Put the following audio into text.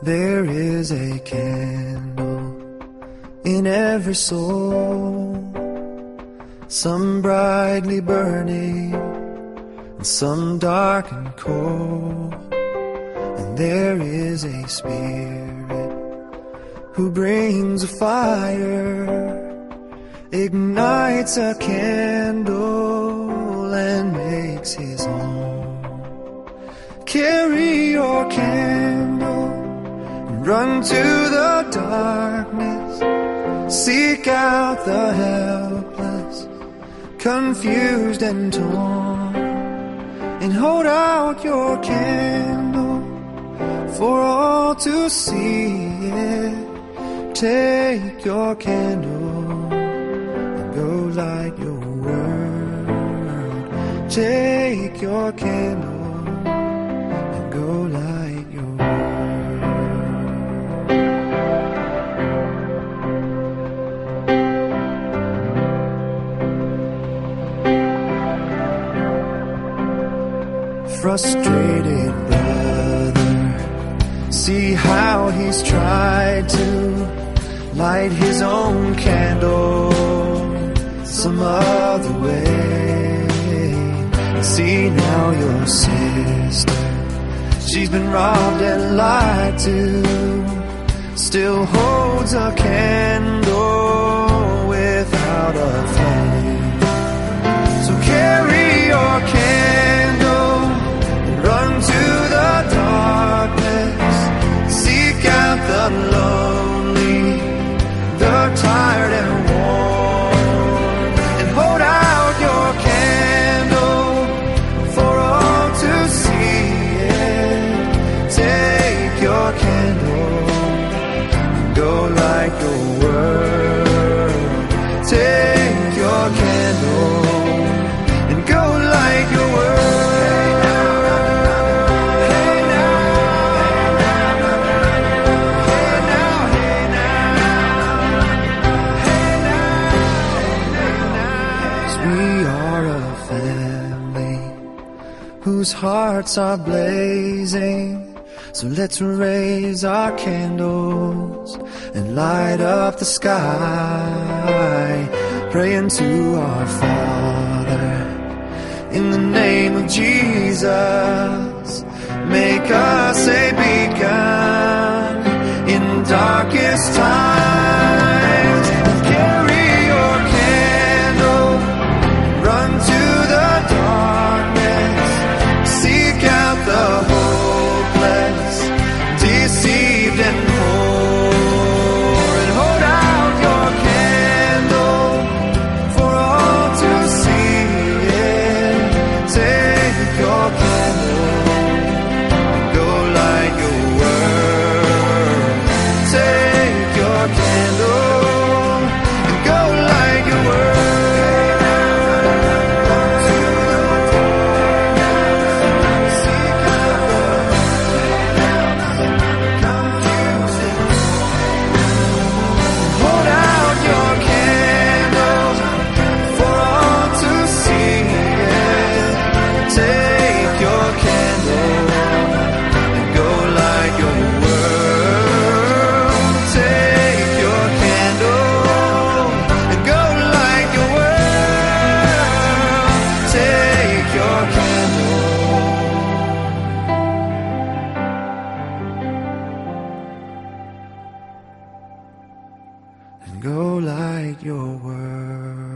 There is a candle in every soul, some brightly burning and some dark and cold. And there is a spirit who brings a fire, ignites a candle and makes his home. Carry your candle and run to the darkness. Seek out the helpless, confused and torn, and hold out your candle for all to see it. Take your candle and go light your world. Take your candle and go light your frustrated brother, see how he's tried to light his own candle some other way. See now your sister, she's been robbed and lied to, still holds a candle without a flame. So carry your candle, run to the darkness, seek out the lonely, the tired and worn, and hold out your candle for all to see it. Take your candle and go light your world. Take your candle and go light your world. Whose hearts are blazing, so let's raise our candles and light up the sky, praying to our Father in the name of Jesus. Make us a beacon in darkest times. Carry your candle, run to the darkness, seek out the hopeless, deceived and poor, and hold out your candle for all to see it. Take your candle and go light your world. Take your candle and go light your world. Go light your world.